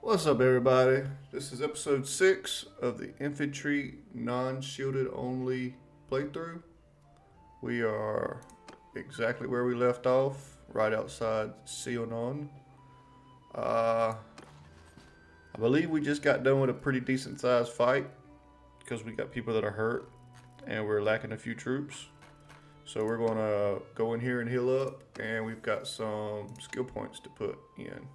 What's up, everybody? This is episode 6 of the Infantry non-shielded only playthrough. We are exactly where we left off, right outside Sionon. I believe we just got done with a pretty decent sized fight because we got people that are hurt and we're lacking a few troops. So we're going to go in here and heal up, and we've got some skill points to put in.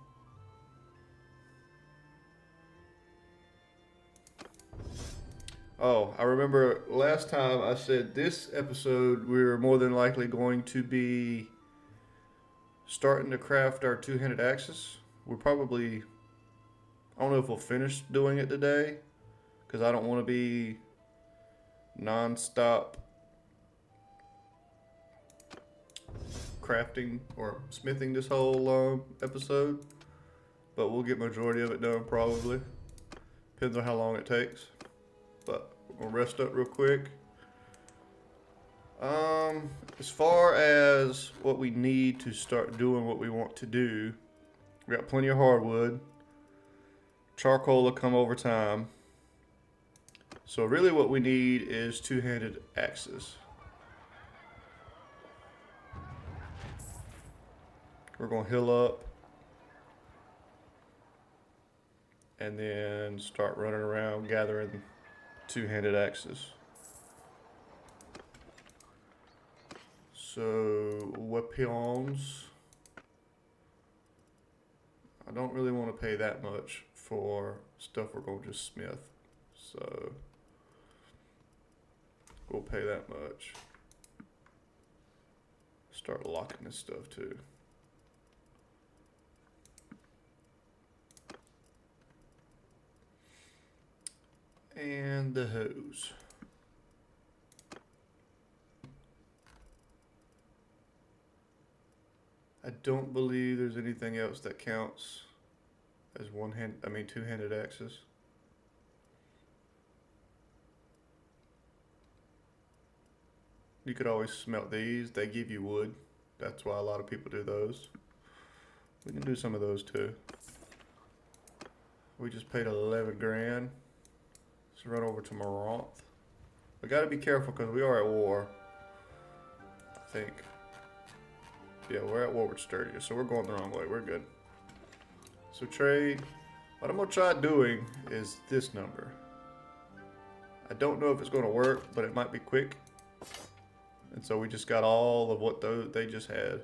Oh, I remember last time I said this episode we were more than likely going to be starting to craft our two-handed axes. We're probably, I don't know if we'll finish doing it today because I don't want to be non-stop crafting or smithing this whole episode, but we'll get majority of it done probably. Depends on how long it takes. But we're gonna rest up real quick. As far as what we need to start doing what we want to do, we got plenty of hardwood. Charcoal will come over time. So really what we need is two-handed axes. We're gonna heal up and then start running around gathering two-handed axes. So weapons, I don't really want to pay that much for stuff we're going to just smith, so we'll pay that much. Start locking this stuff too. And the hose. I don't believe there's anything else that counts as two-handed axes. You could always smelt these. They give you wood. That's why a lot of people do those. We can do some of those too. We just paid 11 grand. Let's run over to Maranth. We gotta be careful because we are at war. I think. Yeah, we're at war with Sturdia, so we're going the wrong way. We're good. So trade. What I'm gonna try doing is this number. I don't know if it's gonna work, but it might be quick. And so we just got all of what they just had.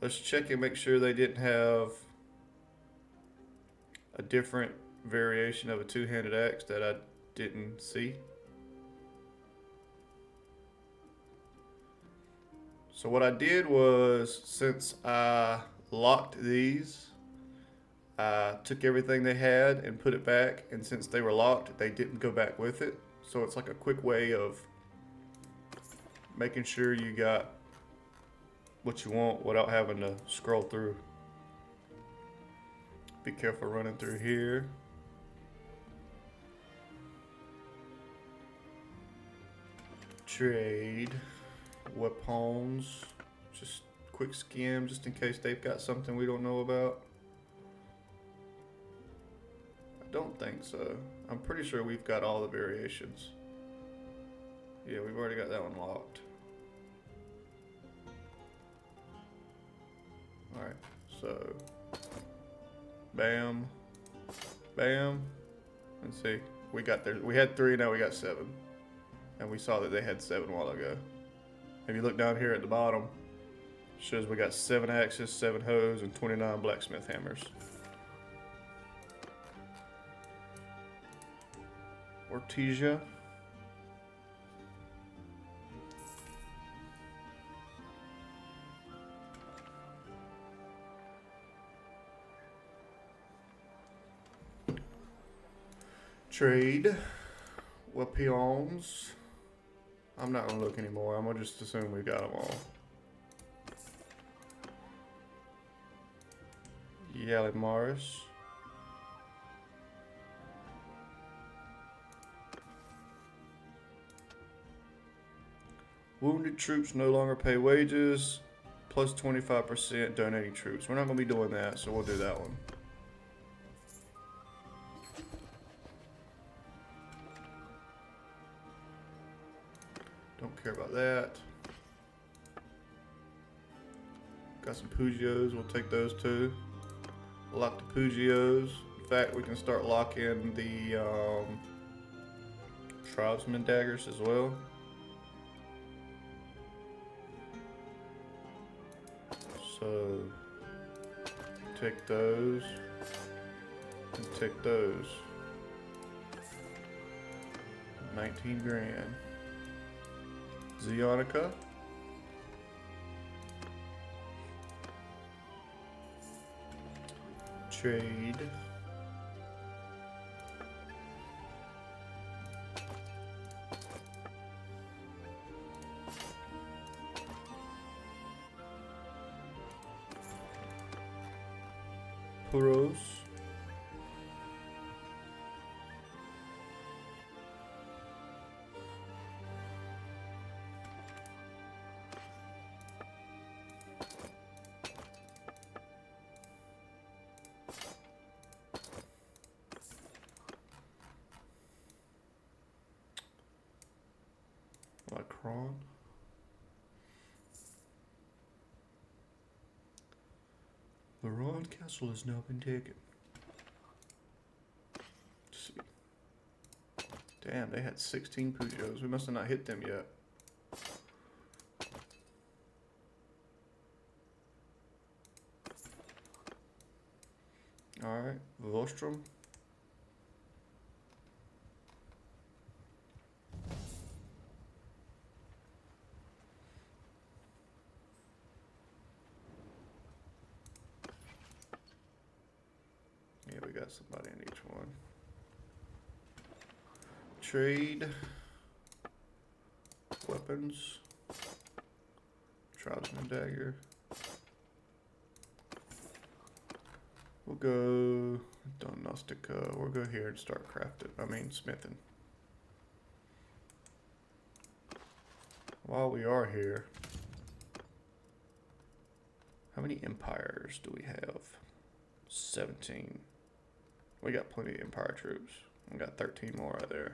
Let's check and make sure they didn't have a different variation of a two-handed axe that I didn't see. So what I did was, since I locked these, I took everything they had and put it back, and since they were locked, they didn't go back with it. So it's like a quick way of making sure you got what you want without having to scroll through. Be careful running through here. Trade. Weapons. Just quick skim just in case they've got something we don't know about. I don't think so. I'm pretty sure we've got all the variations. Yeah, we've already got that one locked. Alright, so bam, bam. Let's see. We had 3, now we got 7. And we saw that they had 7 a while ago. If you look down here at the bottom, it shows we got 7 axes, 7 hoes, and 29 blacksmith hammers. Ortesia. Trade. Weapons. I'm not gonna look anymore. I'm gonna just assume we got them all. Yalimaris. Wounded troops no longer pay wages. Plus 25% donating troops. We're not gonna be doing that, so we'll do that one. Don't care about that. Got some Pugios, we'll take those too. Lock the Pugios. In fact, we can start locking the tribesman daggers as well. So, take those, and take those. 19 grand. Zeonica. Trade. Puros. Lacron. The Ron Castle has now been taken. Let's see. Damn, they had 16 Pugios. We must have not hit them yet. Alright, Vostrom. Yeah, we got somebody in each one. Trade. Weapons. Tribesman dagger. We'll go Donostica. We'll go here and start crafting. I mean, smithing. While we are here, how many empires do we have? 17. We got plenty of empire troops. We got 13 more right there.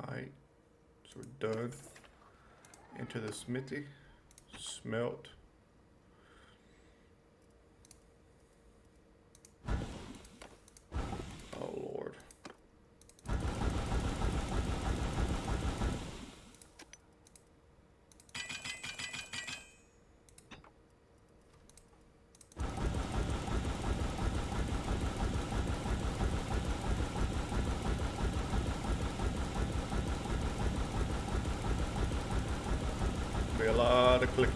Alright, so we're done. Into the smithy. Smelt. Oh Lord. Be a lot of clicking.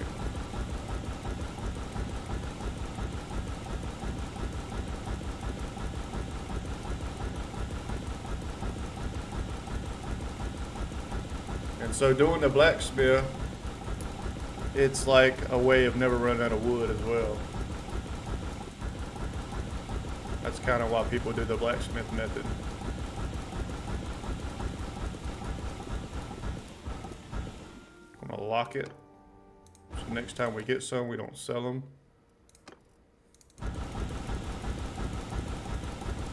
And so doing the blacksmith, it's like a way of never running out of wood as well. That's kind of why people do the blacksmith method. I'm gonna lock it. So next time we get some, we don't sell them.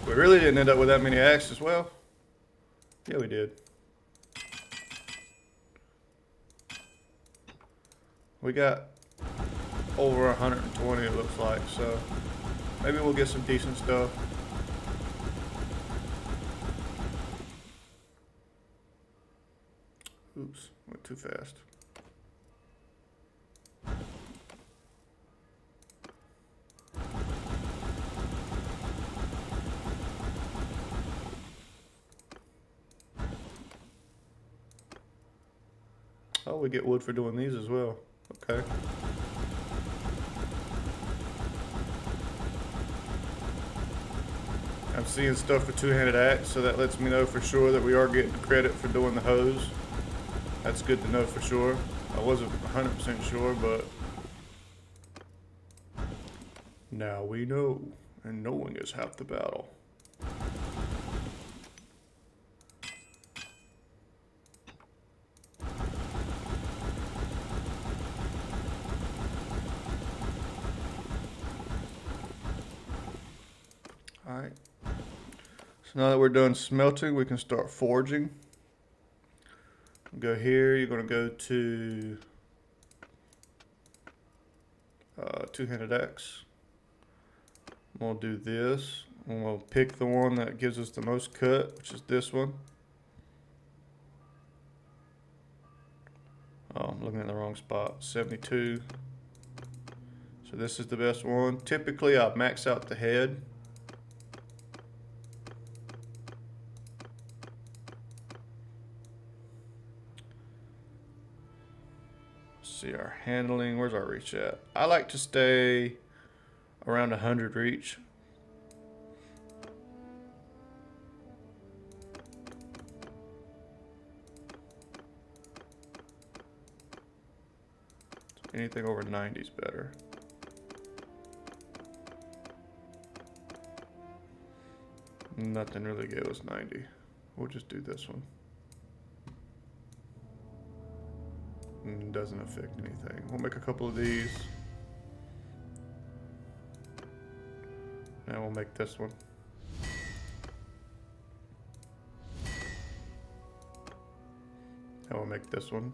We really didn't end up with that many axes. Well, yeah, we did. We got over 120, it looks like, so maybe we'll get some decent stuff. Oops, went too fast. Oh, we get wood for doing these as well. Okay. I'm seeing stuff for two-handed axe, so that lets me know for sure that we are getting credit for doing the hose. That's good to know for sure. I wasn't 100% sure, but now we know, and knowing is half the battle. Alright. So now that we're done smelting, we can start forging. Go here, you're going to go to two-handed axe. We'll do this, and we'll pick the one that gives us the most cut, which is this one. Oh, I'm looking at the wrong spot. 72. So this is the best one. Typically, I max out the head. See our handling. Where's our reach at? I like to stay around 100 reach. Anything over 90 is better. Nothing really gave us 90. We'll just do this one. Doesn't affect anything. We'll make a couple of these. And we'll make this one. And we'll make this one.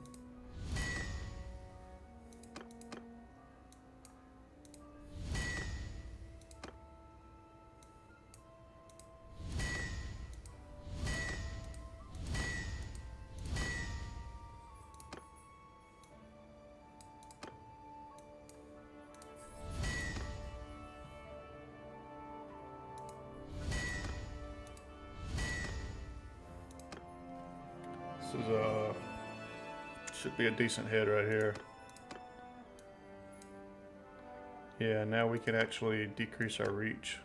This is should be a decent head right here. Yeah, now we can actually decrease our reach.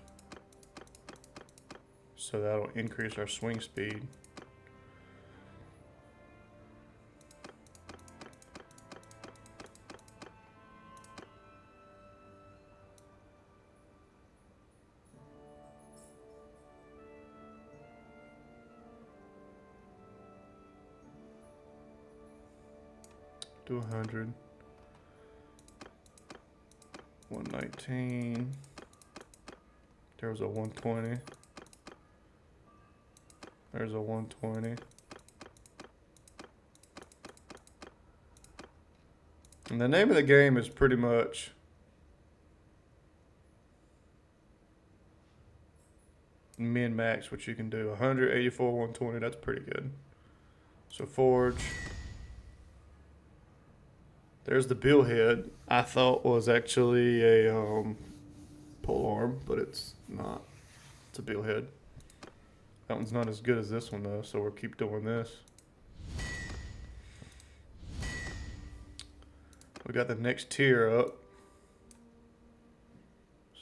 So that'll increase our swing speed. Do 100. 119. There was a 120. There's a 120. And the name of the game is pretty much min max, which you can do 184, 120. That's pretty good. So forge. There's the bill head. I thought was actually a pole arm, but it's not. It's a bill head. That one's not as good as this one though, so we'll keep doing this. We got the next tier up.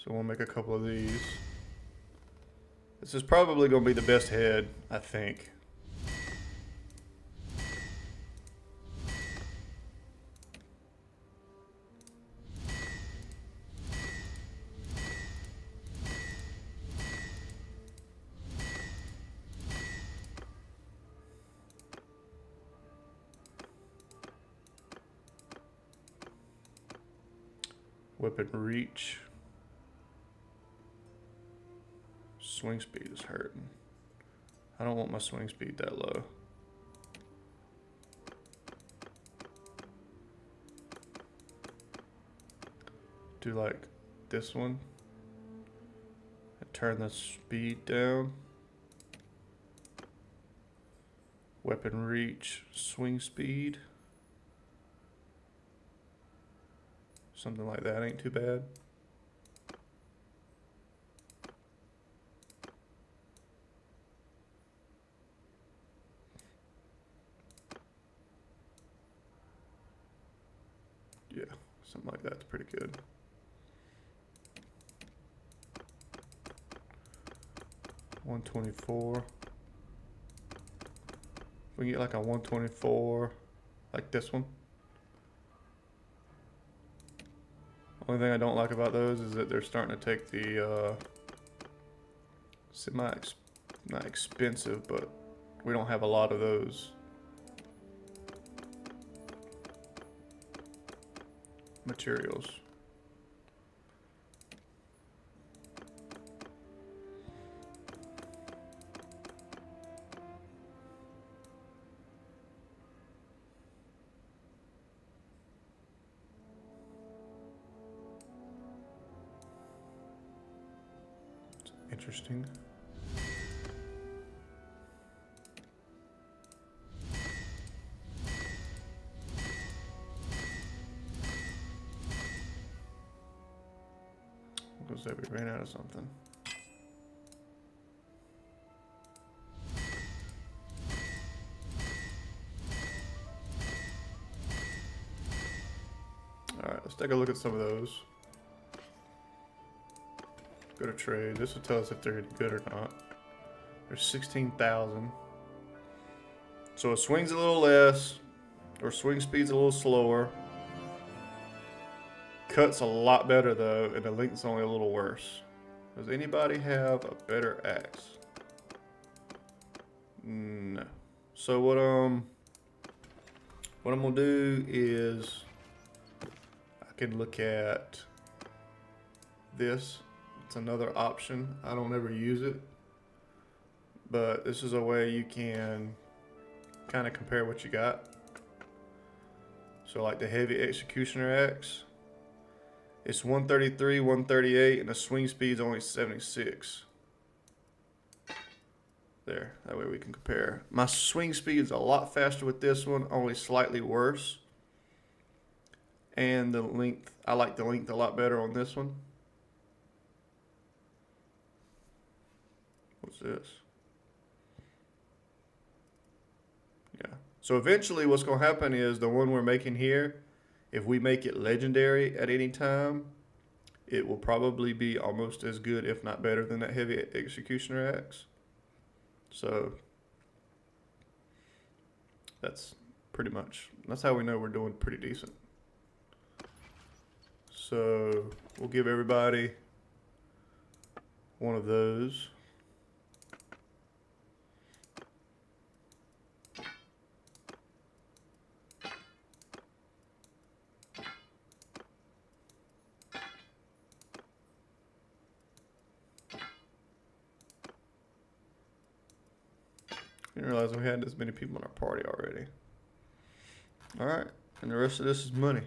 So we'll make a couple of these. This is probably going to be the best head, I think. Weapon reach. Swing speed is hurting. I don't want my swing speed that low. Do like this one. And turn the speed down. Weapon reach, swing speed. Something like that ain't too bad. Yeah, something like that's pretty good. $124. We can get like a 124, like this one. Only thing I don't like about those is that they're starting to take the not expensive, but we don't have a lot of those materials. Interesting. Looks like we ran out of something. Alright, let's take a look at some of those. Go to trade. This will tell us if they're any good or not. There's 16,000. So it swings a little less, or swing speed's a little slower. Cut's a lot better though, and the length's only a little worse. Does anybody have a better axe? No. So what I'm gonna do is I can look at this. It's another option. I don't ever use it, but this is a way you can kind of compare what you got. So like the heavy executioner axe, it's 133, 138, and the swing speed's only 76. There, that way we can compare. My swing speed is a lot faster with this one, only slightly worse. And the length, I like the length a lot better on this one. What's this? Yeah. So eventually what's going to happen is the one we're making here, if we make it legendary at any time, it will probably be almost as good, if not better, than that heavy executioner axe. So that's pretty much, that's how we know we're doing pretty decent. So we'll give everybody one of those. Didn't realize we had this many people in our party already. Alright, and the rest of this is money.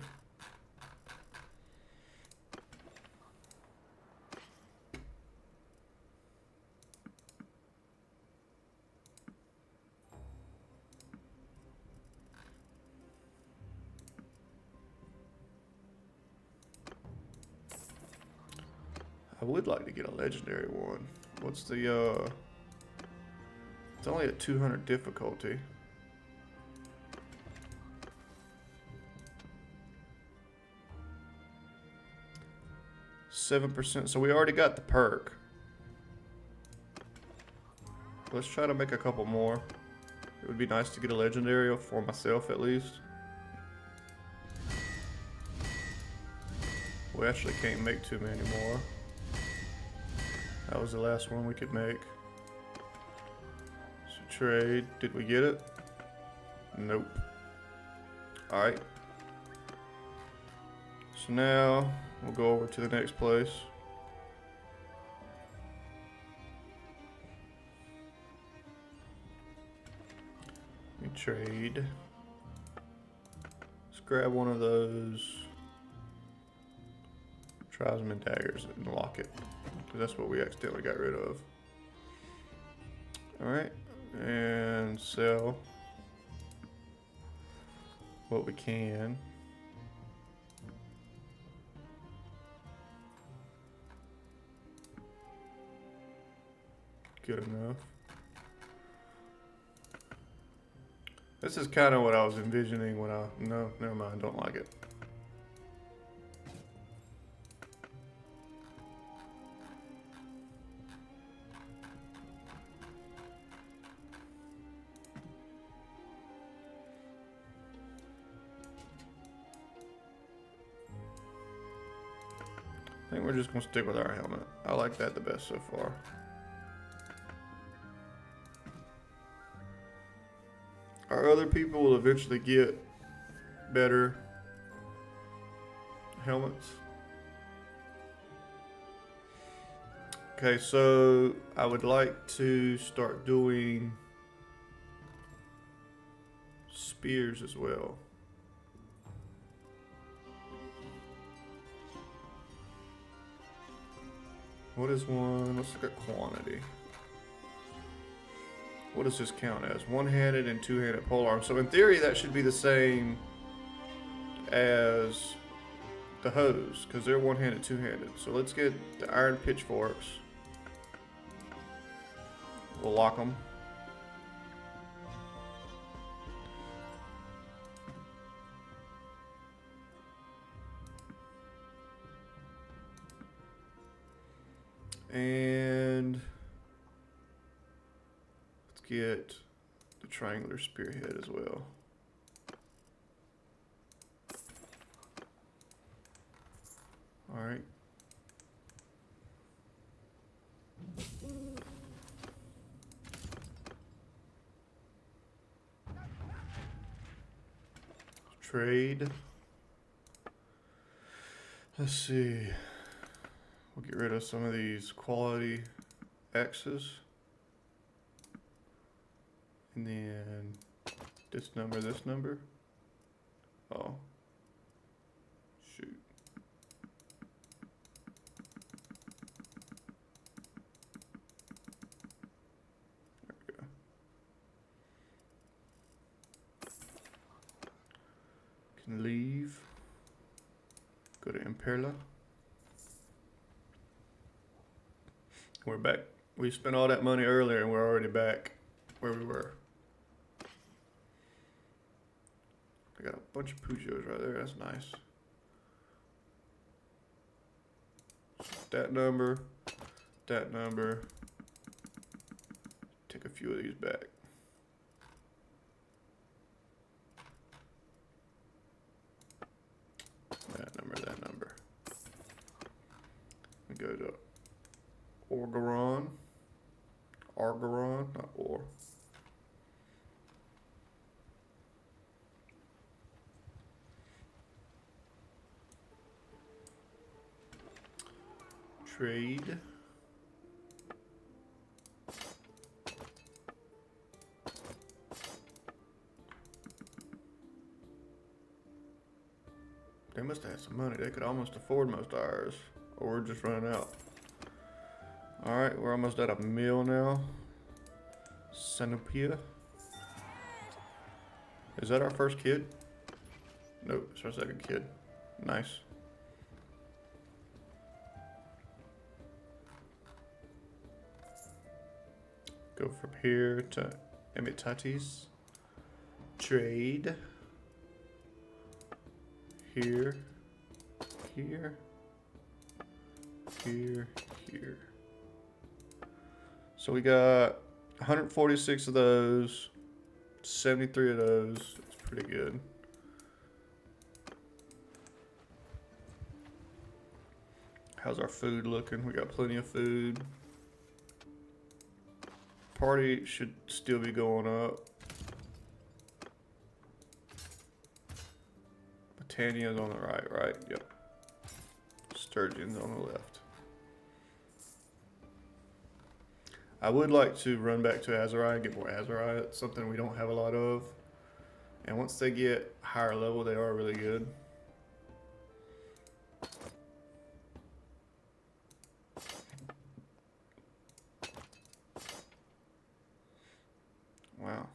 I would like to get a legendary one. What's the, it's only at 200 difficulty. %, so we already got the perk. Let's try to make a couple more. It would be nice to get a legendary for myself at least. We actually can't make too many more. That was the last one we could make. So trade, did we get it? Nope. Alright. So now we'll go over to the next place. We trade. Let's grab one of those Tribesman daggers and lock it, because that's what we accidentally got rid of. Alright, and sell what we can. Good enough. This is kind of what I was envisioning when no, never mind, don't like it. I think we're just gonna stick with our helmet. I like that the best so far. Our other people will eventually get better helmets. Okay, so I would like to start doing spears as well. What is one? Let's look at quantity. What does this count as? One-handed and two-handed polearm. So in theory, that should be the same as the hose, because they're one-handed, two-handed. So let's get the iron pitchforks. We'll lock them. And let's get the triangular spearhead as well. All right. Trade. Let's see. We'll get rid of some of these quality X's. And then this number. Oh. Shoot. There we go. Can leave. Go to Imperla. We're back. We spent all that money earlier and we're already back where we were. I got a bunch of Peugeots right there. That's nice. That number. Take a few of these back. That number. We go to Orgaron, not or. Trade. They must have had some money. They could almost afford most of ours, or we're just running out. All right, we're almost at a meal now. Sanopia. Is that our first kid? Nope, it's our second kid. Nice. Go from here to Emitatis. Trade. Here. So we got 146 of those, 73 of those. It's pretty good. How's our food looking? We got plenty of food. Party should still be going up. Britannia's on the right? Yep. Sturgeon's on the left. I would like to run back to Azari and get more Azari. It's something we don't have a lot of. And once they get higher level, they are really good. Wow.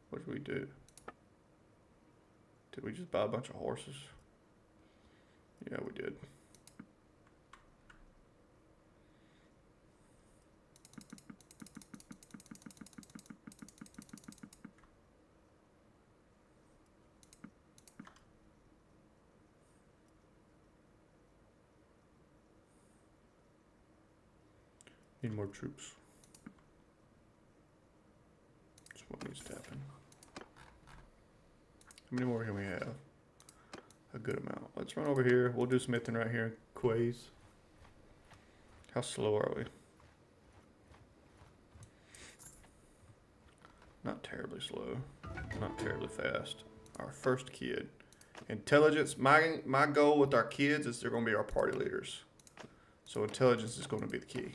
What did we do? Did we just buy a bunch of horses? Yeah, we did. Need more troops. Just what needs tapping. How many more can we have? A good amount. Let's run over here. We'll do smithing right here in Quays. How slow are we? Not terribly slow. Not terribly fast. Our first kid. Intelligence. My goal with our kids is they're going to be our party leaders. So intelligence is going to be the key.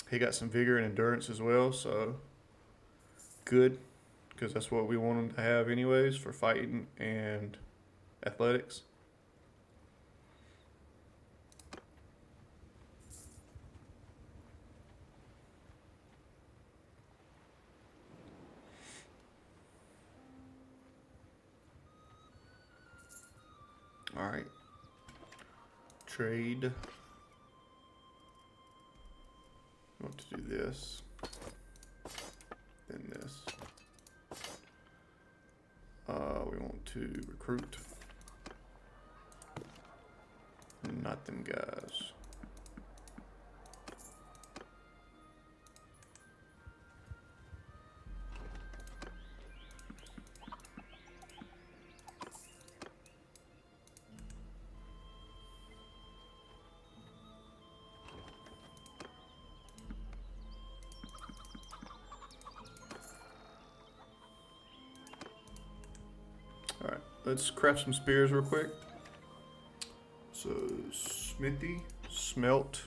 He got some vigor and endurance as well, so good, because that's what we want him to have anyways for fighting and athletics. Alright. Trade. I want to do this. Then this. We want to recruit. Not them guys. Alright, let's craft some spears real quick. So, smithy, smelt.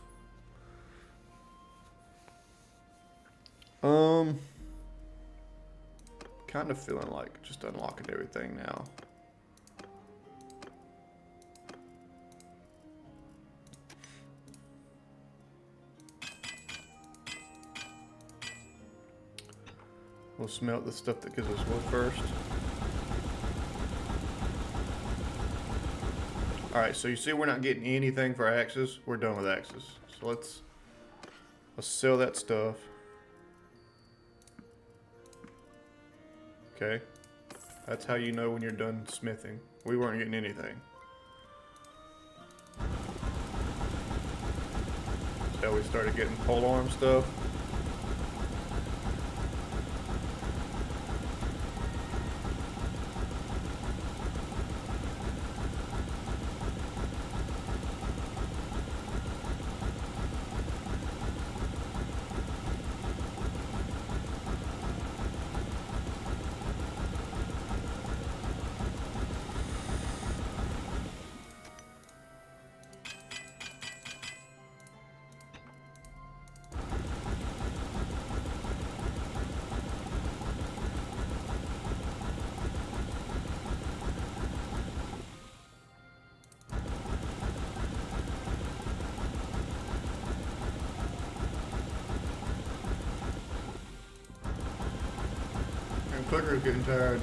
Kind of feeling like just unlocking everything now. We'll smelt the stuff that gives us wood first. Alright, so you see we're not getting anything for axes. We're done with axes. So let's sell that stuff. Okay. That's how you know when you're done smithing. We weren't getting anything. So we started getting polearm stuff. And Clicker's getting tired.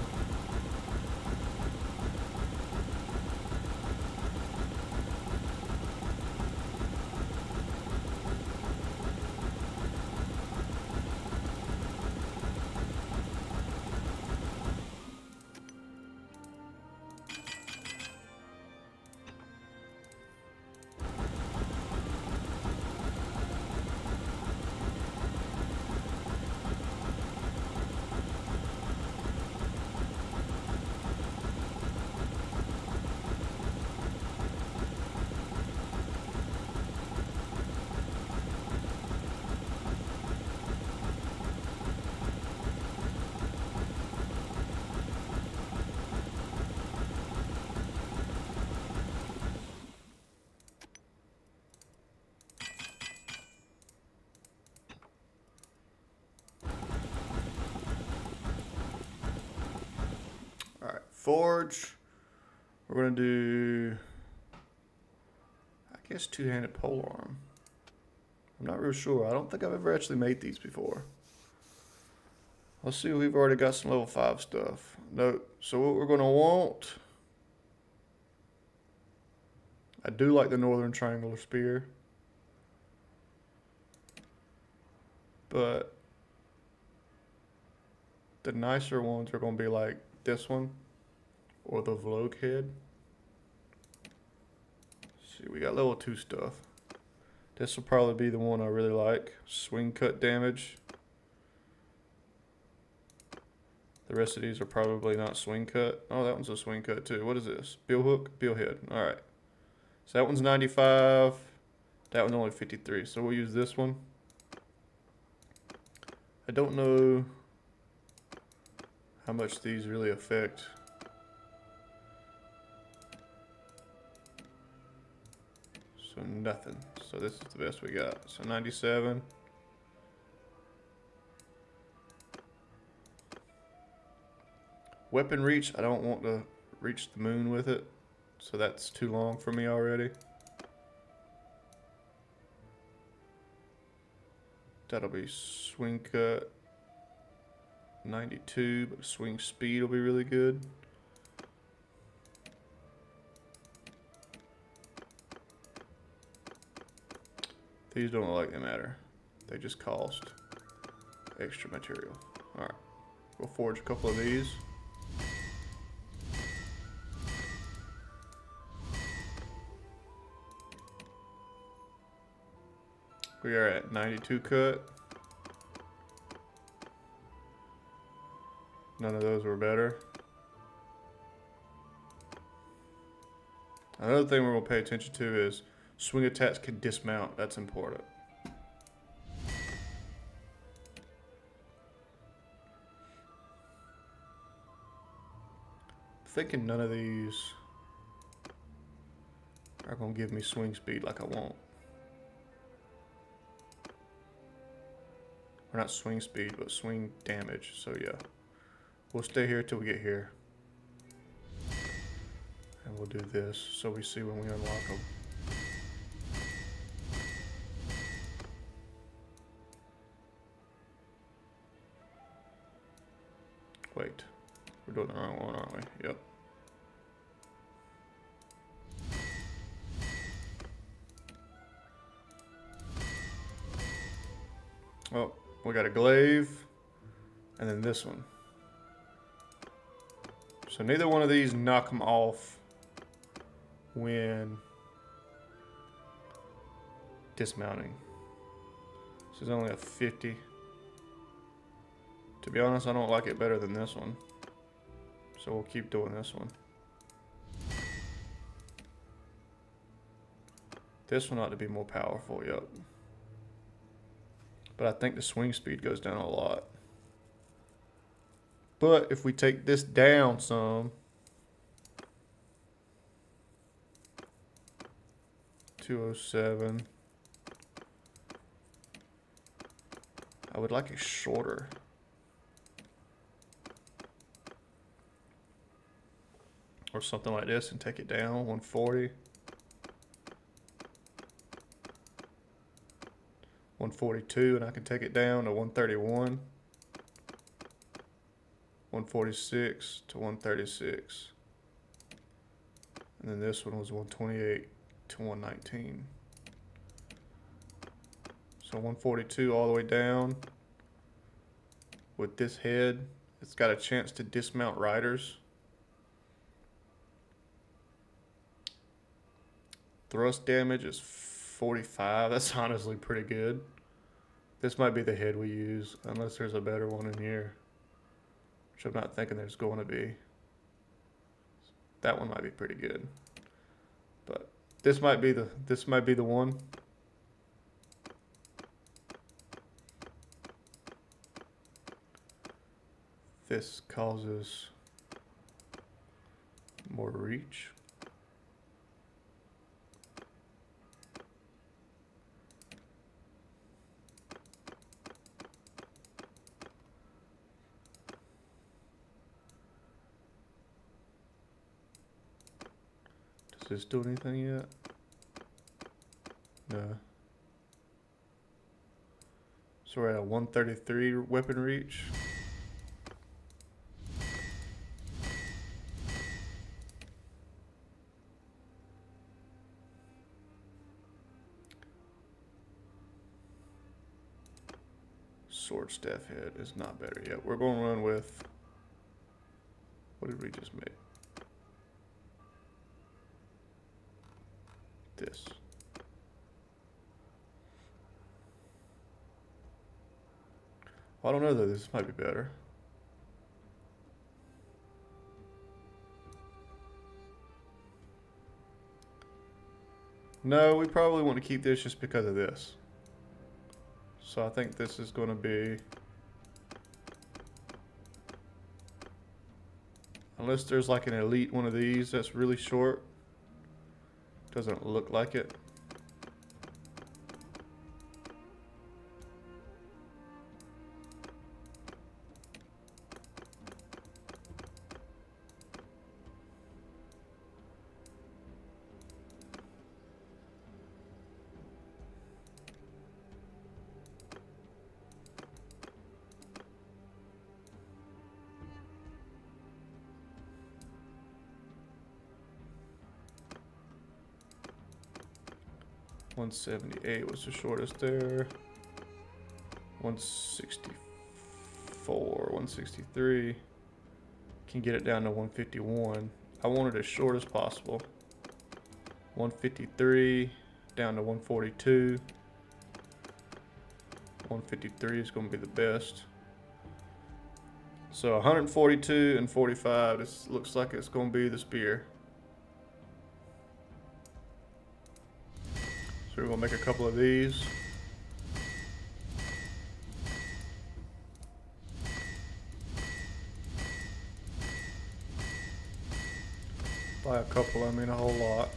Alright, forge. We're gonna do, I guess, two-handed polearm. I'm not real sure. I don't think I've ever actually made these before. Let's see, we've already got some level 5 stuff. No, so what we're gonna want, I do like the northern triangular spear, but the nicer ones are gonna be like this one or the Vlog head. See, we got level 2 stuff. This will probably be the one I really like. Swing cut damage. The rest of these are probably not swing cut. Oh, that one's a swing cut too. What is this? Bill hook, bill head. All right. So that one's 95. That one's only 53. So we'll use this one. I don't know how much these really affect. So nothing. So this is the best we got. So 97. Weapon reach, I don't want to reach the moon with it. So that's too long for me already. That'll be swing cut 92, but swing speed will be really good. These don't look like they matter. They just cost extra material. Alright. We'll forge a couple of these. We are at 92 cut. None of those were better. Another thing we're going to pay attention to is swing attacks can dismount. That's important. Thinking none of these are going to give me swing speed like I want. Or not swing speed, but swing damage. So yeah, we'll stay here till we get here. And we'll do this so we see when we unlock them. Wait, we're doing the wrong one, aren't we? Yep. Oh, we got a glaive, and then this one. So neither one of these knock them off when dismounting. This is only a 50. To be honest, I don't like it better than this one. So we'll keep doing this one. This one ought to be more powerful, yep. But I think the swing speed goes down a lot. But if we take this down some, 207. I would like it shorter. Or something like this and take it down, 140. 142, and I can take it down to 131. 146 to 136. And then this one was 128 to 119. So 142 all the way down. With this head, it's got a chance to dismount riders. Thrust damage is 45. That's honestly pretty good. This might be the head we use, unless there's a better one in here, which I'm not thinking there's going to be. That one might be pretty good, but this might be the one. This causes more reach. Does this do anything yet? No. So we're at a 133 weapon reach. Sword staff head is not better yet. We're going to run with, what did we just make? This. Well, I don't know though, this might be better. No, we probably want to keep this just because of this. So I think this is going to be, unless there's like an elite one of these that's really short. Doesn't look like it. 178 was the shortest there. 164, 163. Can get it down to 151. I want it as short as possible. 153 down to 142. 153 is going to be the best. So 142 and 45. This looks like it's going to be the spear. So we're going to make a couple of these. By a couple, I mean a whole lot.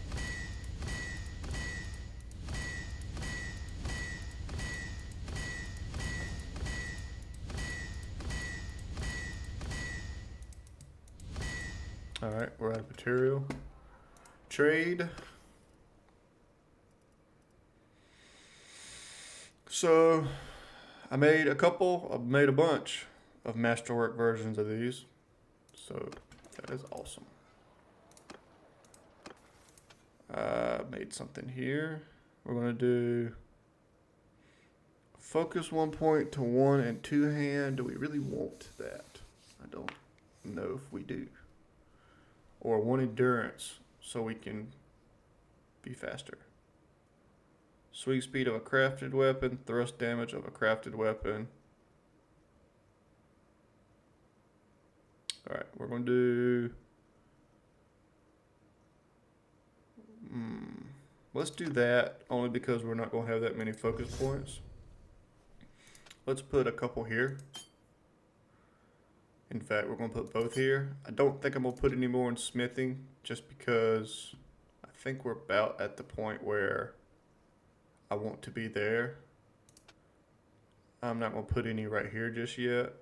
Alright, we're out of material. Trade. So, I made a bunch of masterwork versions of these. So, that is awesome. Made something here. We're going to do focus 1 point to 1 and 2 hand. Do we really want that? I don't know if we do. Or 1 endurance so we can be faster. Swing speed of a crafted weapon, thrust damage of a crafted weapon. Alright, we're going to do... let's do that, only because we're not going to have that many focus points. Let's put a couple here. In fact, we're going to put both here. I don't think I'm going to put any more in smithing, just because I think we're about at the point where I want to be there. I'm not going to put any right here just yet.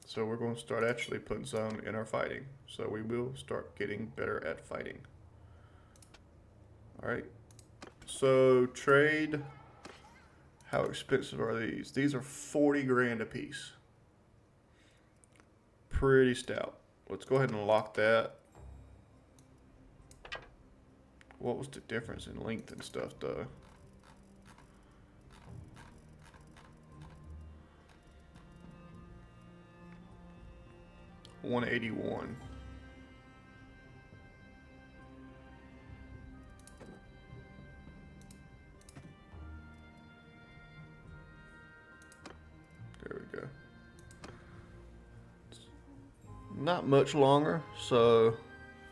So we're going to start actually putting some in our fighting. So we will start getting better at fighting. Alright. So trade. How expensive are these? These are 40 grand a piece. Pretty stout. Let's go ahead and lock that. What was the difference in length and stuff though? $181. There we go. Not much longer, so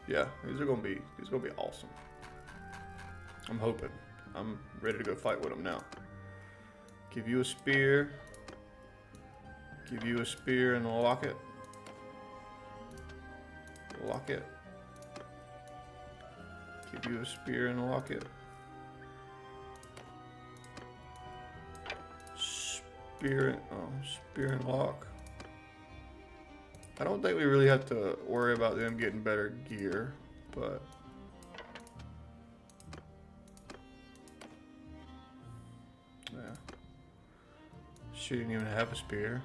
yeah, these are gonna be awesome. I'm hoping. I'm ready to go fight with them now. Give you a spear. Give you a spear and lock it. Lock it. Give you a spear and lock it. Spear and lock. I don't think we really have to worry about them getting better gear, but yeah. She didn't even have a spear.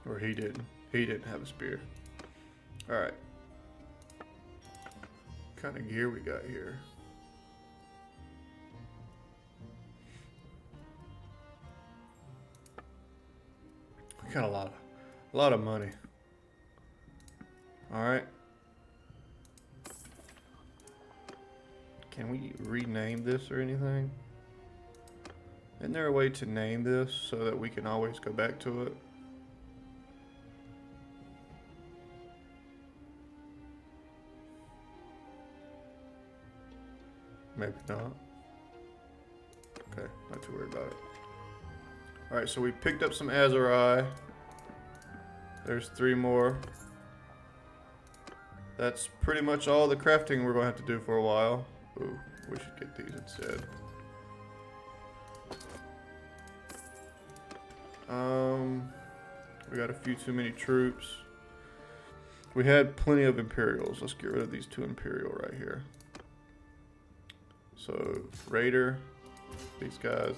Or he didn't. He didn't have a spear. Alright. What kind of gear we got here? We got a lot of money. Alright. Can we rename this or anything? Isn't there a way to name this so that we can always go back to it? Maybe not. Okay, not too worried about it. Alright, so we picked up some Azuri. There's 3 more. That's pretty much all the crafting we're going to have to do for a while. Ooh, we should get these instead. We got a few too many troops. We had plenty of Imperials. Let's get rid of these 2 Imperial right here. So, Raider, these guys.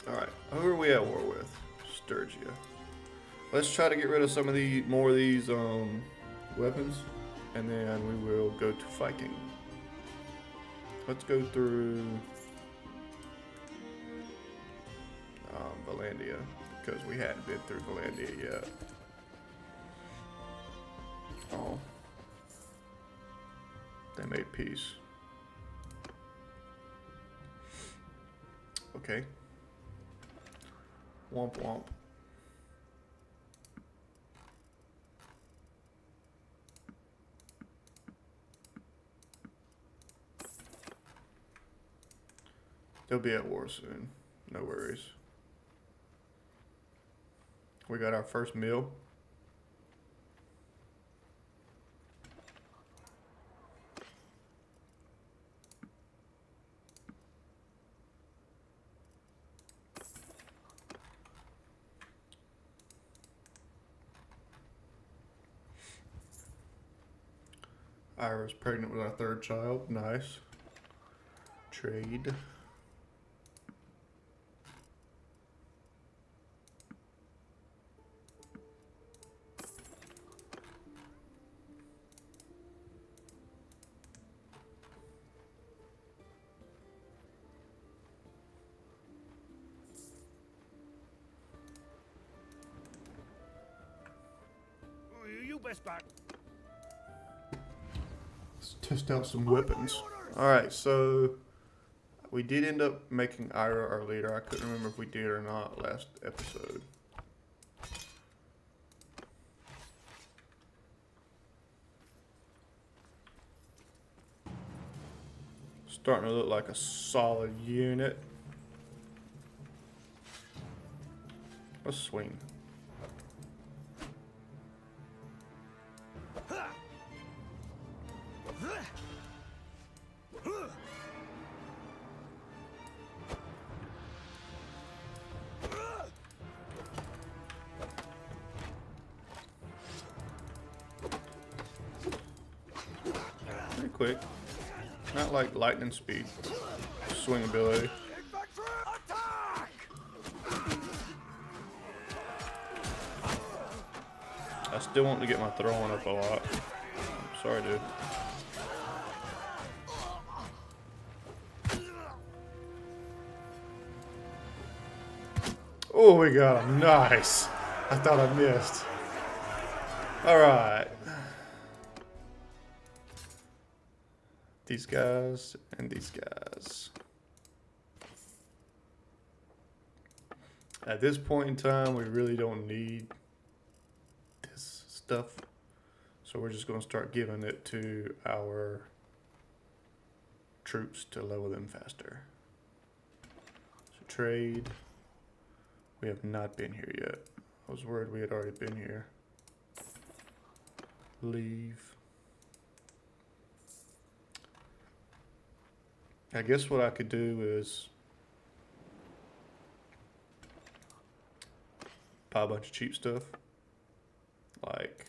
Alright, who are we at war with? Sturgia. Let's try to get rid of some of the more of these weapons, and then we will go to fighting. let's go through Valandia, because we hadn't been through Valandia yet. Oh. They made peace. Okay. Womp womp. They'll be at war soon. No worries. We got our first meal. Ira's pregnant with our third child. Nice. Trade. You best back. Let's test out some weapons. Alright, so we did end up making Ira our leader. I couldn't remember if we did or not last episode. Starting to look like a solid unit. Let's swing. Pretty quick. Not like lightning speed. Swing ability. Infantry, attack! I still want to get my throwing up a lot. I'm sorry, dude. Oh, we got him. Nice. I thought I missed. Alright. These guys and these guys. At this point in time, we really don't need this stuff. So we're just going to start giving it to our troops to level them faster. So trade. We have not been here yet. I was worried we had already been here. Leave. I guess what I could do is buy a bunch of cheap stuff. Like,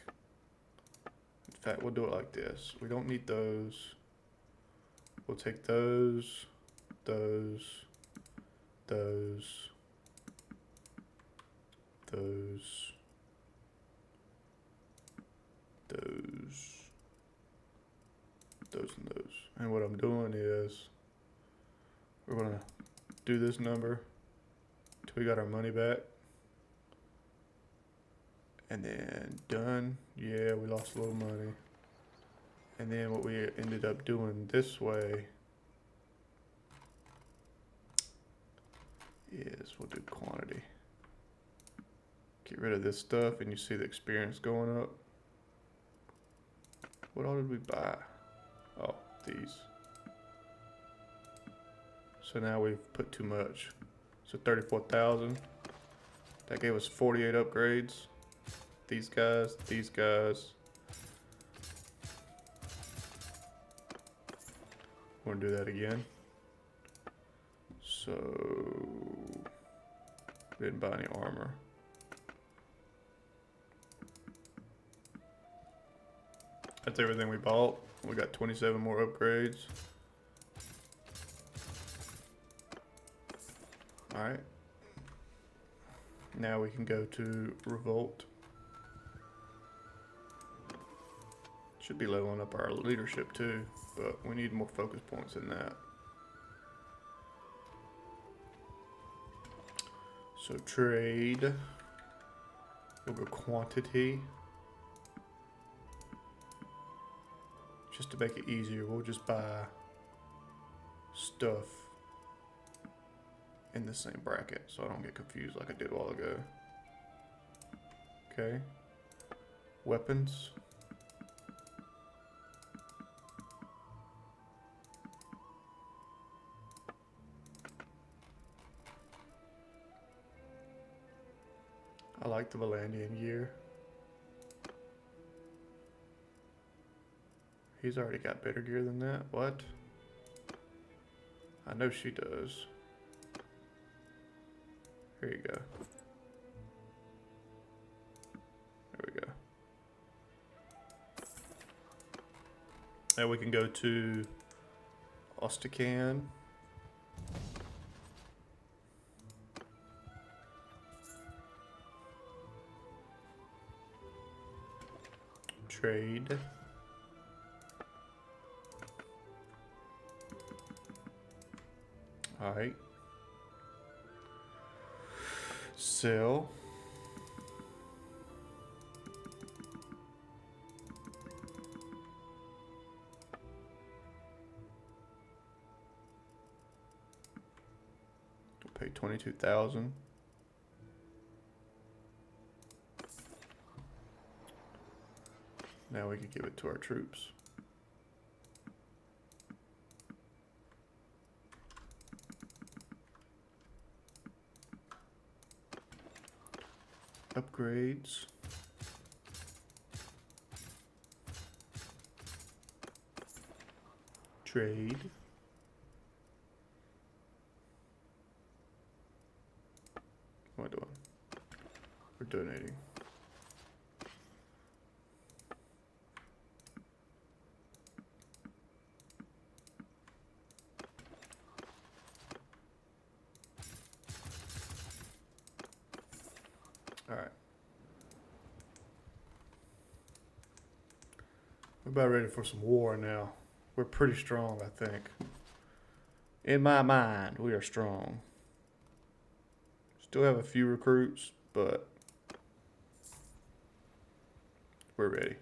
in fact, we'll do it like this. We don't need those. We'll take those, those, those, those, and those. And what I'm doing is we're gonna do this number till we got our money back. And then done. Yeah, we lost a little money. And then what we ended up doing this way is we'll do quantity. Get rid of this stuff and you see the experience going up. What all did we buy? Oh, these. So now we've put too much. So 34,000. That gave us 48 upgrades. These guys, these guys. We're gonna do that again. So we didn't buy any armor. That's everything we bought. We got 27 more upgrades. Alright. Now we can go to Revolt. Should be leveling up our leadership too, but we need more focus points than that. So trade. We'll go quantity. Just to make it easier, we'll just buy stuff in the same bracket so I don't get confused like I did a while ago. Okay. Weapons. I like the Valandian gear. He's already got better gear than that. What? I know she does. Here you go. There we go. Now we can go to Ostacan. Trade. All right. Sell. Pay 22,000. Now we can give it to our troops. Upgrades. Trade. What am I doing? We're donating. All right. We're about ready for some war now. We're pretty strong, I think. In my mind, we are strong. Still have a few recruits, but we're ready.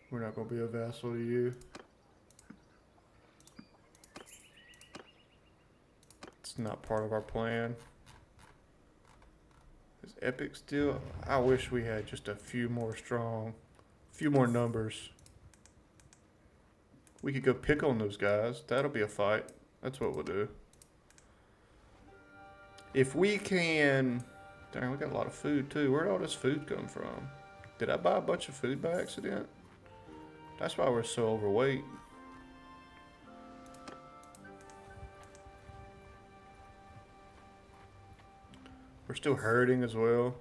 We're not going to be a vassal to you. It's not part of our plan. Is Epic still? I wish we had just a few more strong, few more numbers. We could go pick on those guys. That'll be a fight. That's what we'll do. If we can... Darn, we got a lot of food too. Where'd all this food come from? Did I buy a bunch of food by accident? That's why we're so overweight. We're still hurting as well.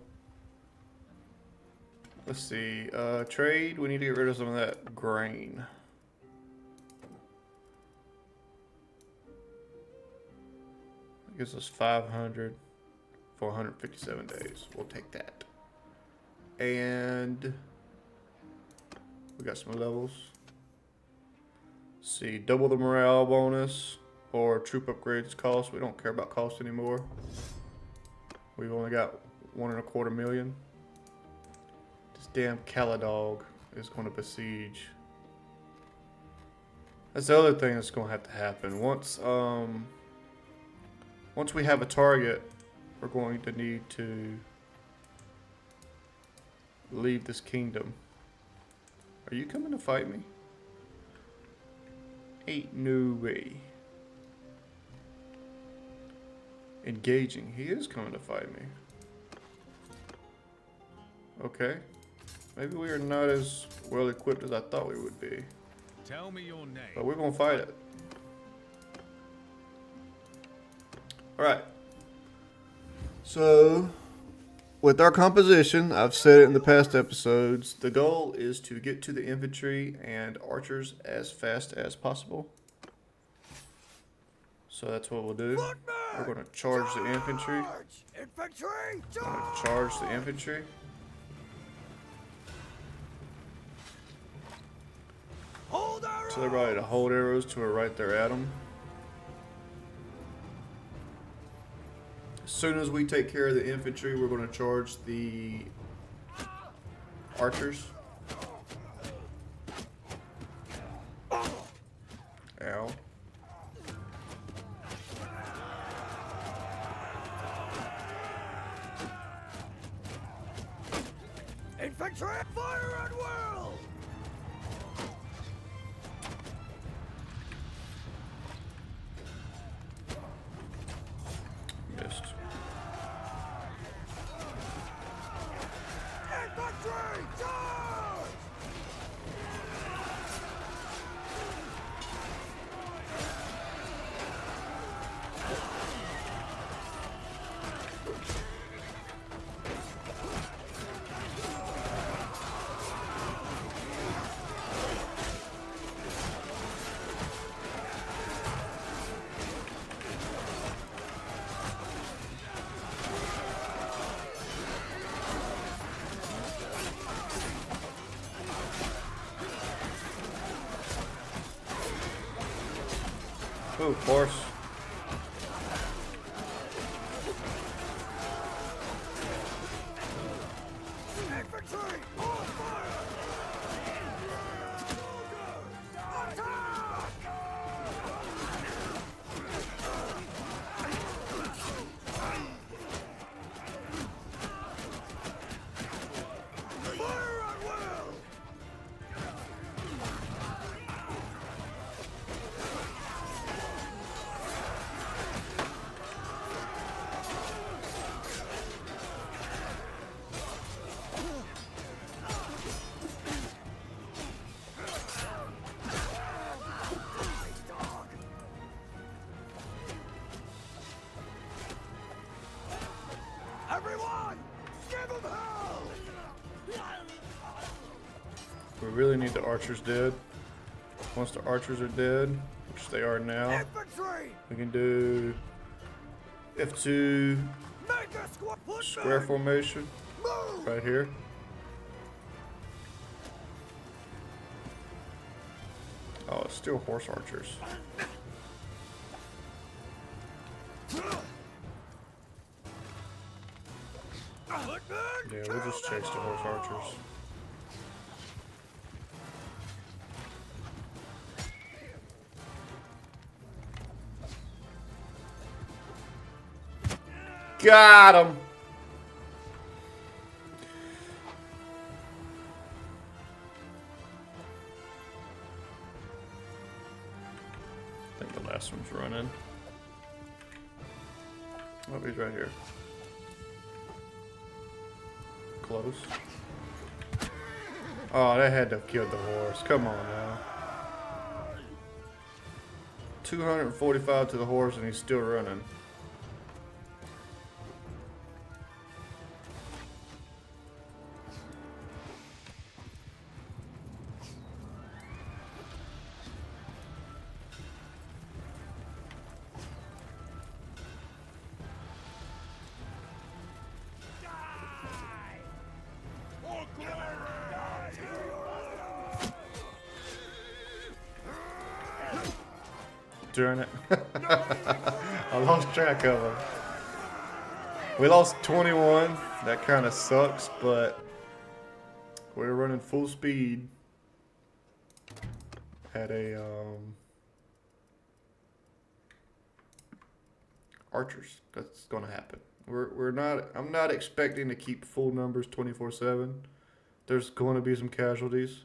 Let's see. Trade. We need to get rid of some of that grain. That gives us 500 for 157 days. We'll take that. And we got some levels. Let's see. Double the morale bonus or troop upgrades cost. We don't care about cost anymore. We've only got 1.25 million. This damn Caladog is going to besiege. That's the other thing that's going to have to happen. Once we have a target, we're going to need to leave this kingdom. Are you coming to fight me? Ain't no way. Engaging. He is coming to fight me. Okay. Maybe we are not as well equipped as I thought we would be. Tell me your name. But we're gonna fight it. Alright. So, with our composition, I've said it in the past episodes, the goal is to get to the infantry and archers as fast as possible. So that's what we'll do. We're going to charge the infantry. Infantry! We're going to charge the infantry. Hold arrows. Tell everybody to hold arrows till we're right there at them. As soon as we take care of the infantry, we're going to charge the archers. Ow. Infantry, fire at will. Missed. Infantry, charge! Oh, of course. Infantry, on fire! Attack! Fire at will! Everyone, give him hell! We really need the archers dead. Once the archers are dead, which they are now, Infantry, we can do F2 make a squad. square formation Move! right here. Oh, it's still horse archers. Yeah, we'll just chase the horse archers. Got him! I think the last one's running. Oh, he's right here. Close. Oh, they had to have killed the horse. Come on now. 245 to the horse and he's still running. Darn it. I lost track of them. We lost 21. That kind of sucks, but we're running full speed at a archers. That's gonna happen. I'm not expecting to keep full numbers 24/7. There's going to be some casualties.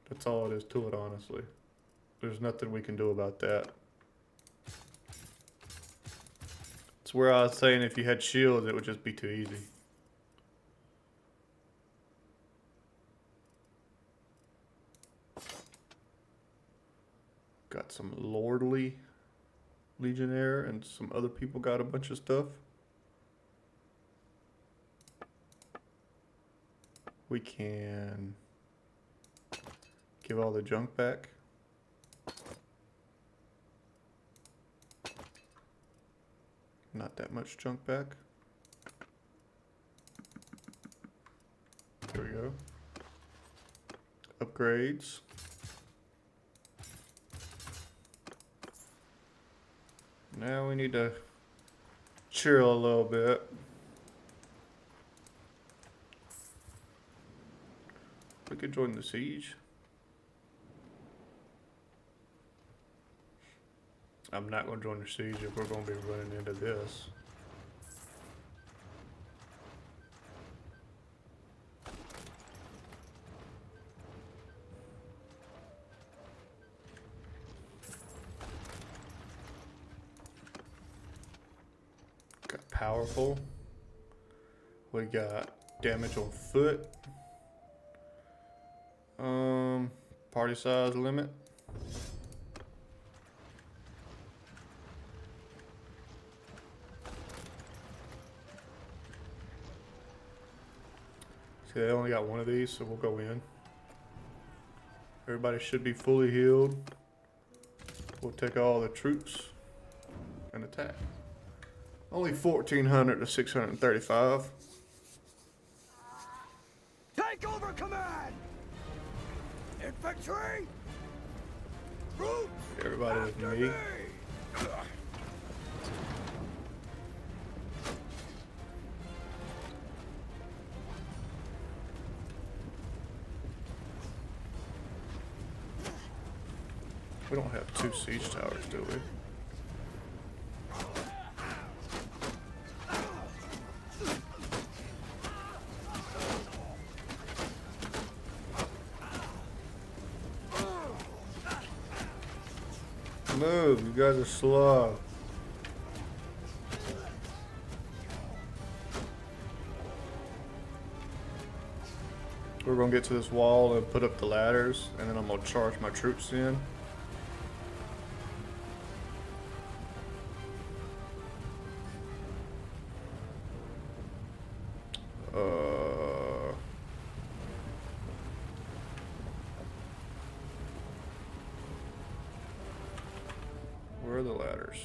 That's all it is to it, honestly. There's nothing we can do about that. It's where I was saying if you had shields, it would just be too easy. Got some lordly legionnaire and some other people got a bunch of stuff. We can give all the junk back. Not that much junk back. There we go. upgrades. Now we need to chill a little bit. We could join the siege. I'm not going to join the siege if we're going to be running into this. Got powerful. We got damage on foot. Party size limit. See, they only got one of these, so we'll go in. Everybody should be fully healed. We'll take all the troops and attack. Only 1,400 to 635. Take over command! Infantry! Troops! Everybody with after me. We don't have 2 siege towers, do we? Move, you guys are slow. We're gonna get to this wall and put up the ladders, and then I'm gonna charge my troops in. Where are the ladders?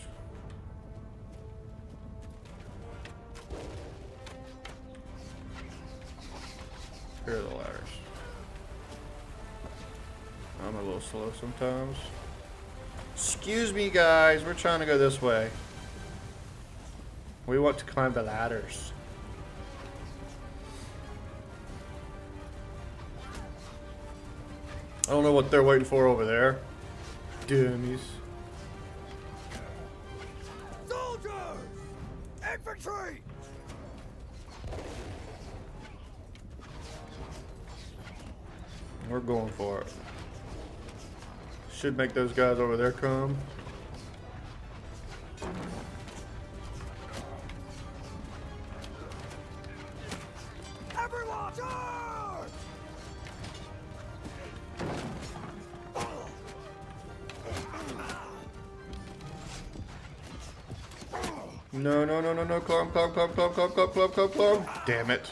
Here are the ladders. I'm a little slow sometimes. Excuse me, guys. We're trying to go this way. We want to climb the ladders. I don't know what they're waiting for over there. Dummies. Soldiers! Infantry! We're going for it. Should make those guys over there come. Everyone, charge! No, no, no, no, no. Climb, climb, climb, climb, climb, climb, climb, climb, climb. Damn it.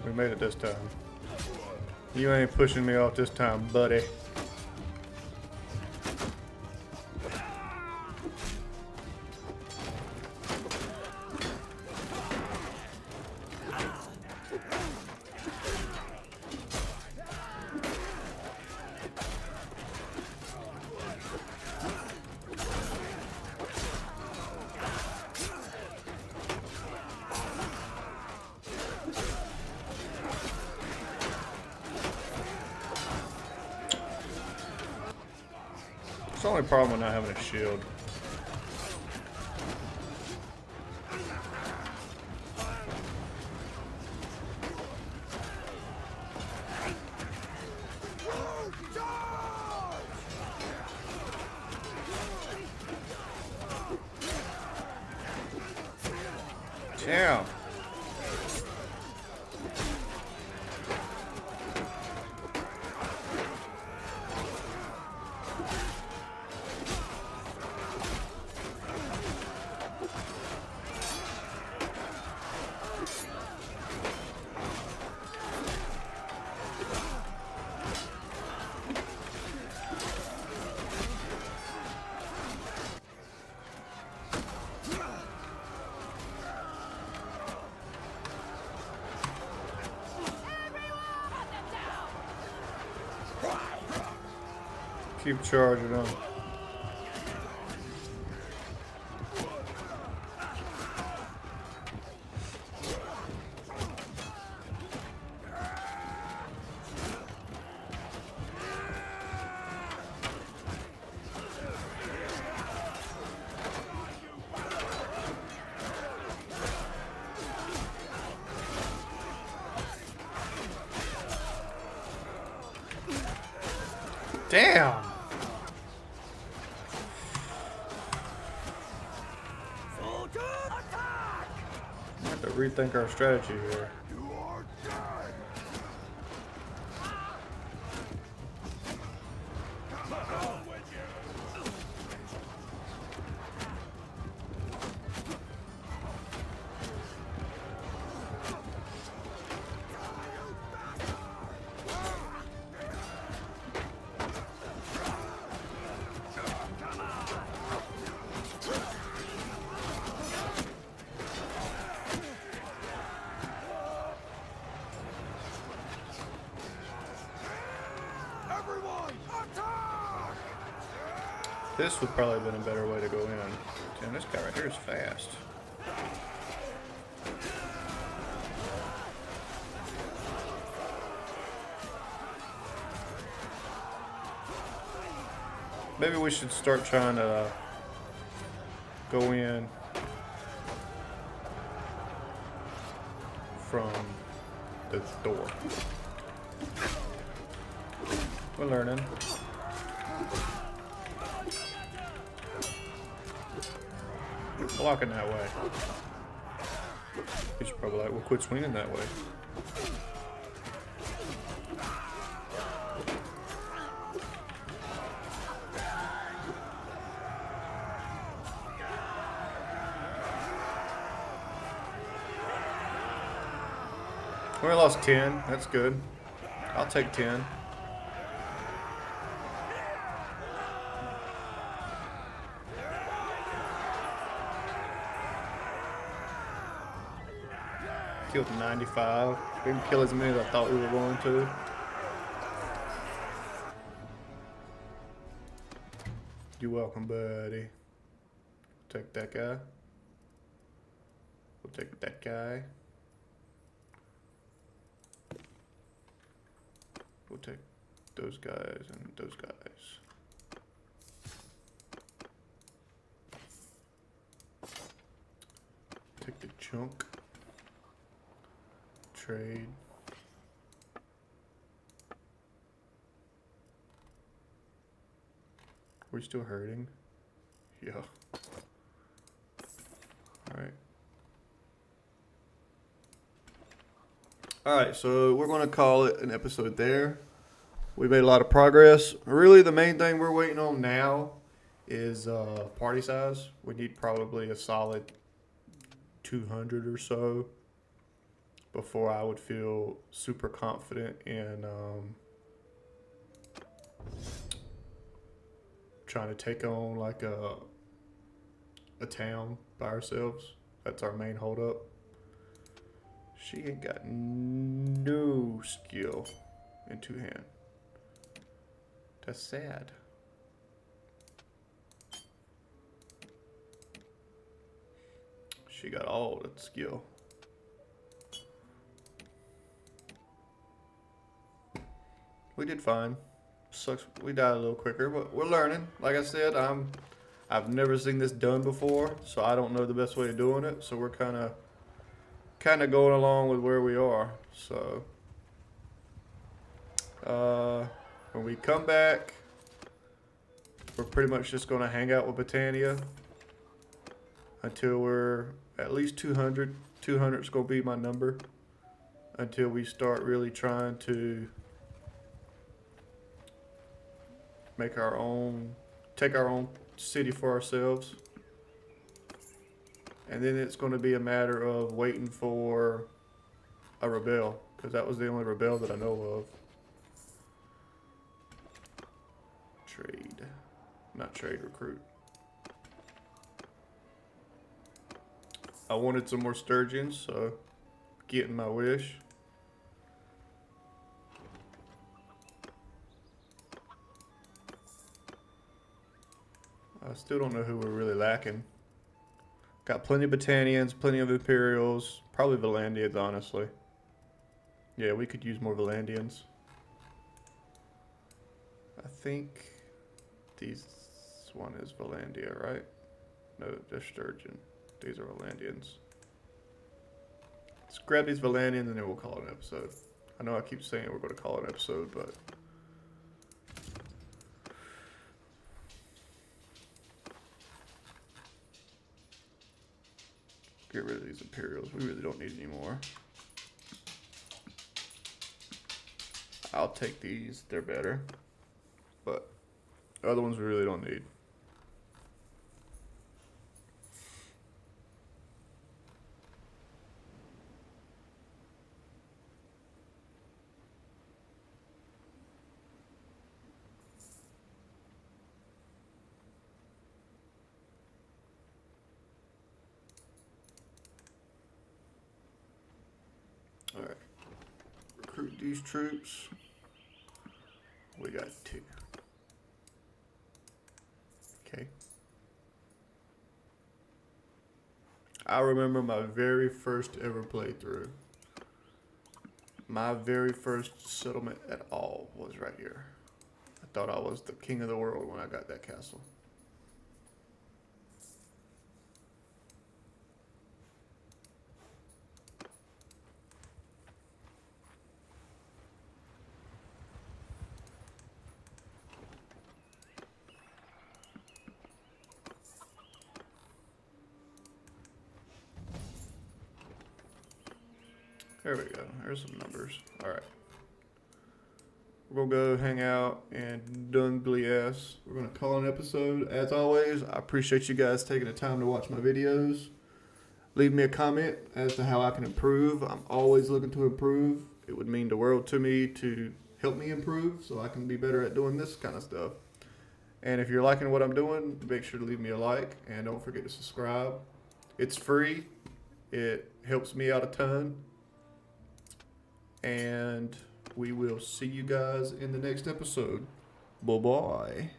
We made it this time. You ain't pushing me off this time, buddy. It's the only problem with not having a shield. Damn. Keep charging on. Damn! Soldier, attack! We have to rethink our strategy here. You are dead! Everyone, attack! This would probably have been a better way to go in. Damn, this guy right here is fast. Maybe we should start trying to go in from the door. We're learning. Blocking that way. He's probably like, we'll quit swinging that way. We lost 10. That's good. I'll take 10. Killed 95. Didn't kill as many as I thought we were going to. You're welcome, buddy. Take that guy. We'll take that guy. We'll take those guys and those guys. Take the chunk. Trade. We're still hurting? Yeah. Alright. Alright, so we're going to call it an episode there. We made a lot of progress. Really, the main thing we're waiting on now is party size. We need probably a solid 200 or so before I would feel super confident in trying to take on like a town by ourselves. That's our main holdup. She ain't got no skill in two hand. That's sad. She got all that skill. We did fine. Sucks we died a little quicker, but we're learning. Like I said, I've never seen this done before, so I don't know the best way of doing it. So we're kind of going along with where we are. So when we come back, we're pretty much just going to hang out with Britannia until we're at least 200. 200 is going to be my number until we start really trying to make our own, take our own city for ourselves. And then it's going to be a matter of waiting for a rebel, because that was the only rebel that I know of. Trade. Not trade, recruit. I wanted some more sturgeons, so getting my wish. I still don't know who we're really lacking. Got plenty of Battanians, plenty of Imperials, probably Valandians, honestly. Yeah, we could use more Valandians. I think this one is Valandia, right? No, they're Sturgeon. These are Valandians. Let's grab these Valandians and then we'll call it an episode. I know I keep saying we're going to call it an episode, but... Get rid of these Imperials. We really don't need any more. I'll take these. They're better. But the other ones we really don't need. Alright. Recruit these troops. We got 2. Okay. I remember my very first ever playthrough. My very first settlement at all was right here. I thought I was the king of the world when I got that castle. There we go. There's some numbers. All right. We're going to go hang out in Dunglias. We're going to call an episode. As always, I appreciate you guys taking the time to watch my videos. Leave me a comment as to how I can improve. I'm always looking to improve. It would mean the world to me to help me improve so I can be better at doing this kind of stuff. And if you're liking what I'm doing, make sure to leave me a like. And don't forget to subscribe. It's free. It helps me out a ton. And we will see you guys in the next episode. Bye-bye.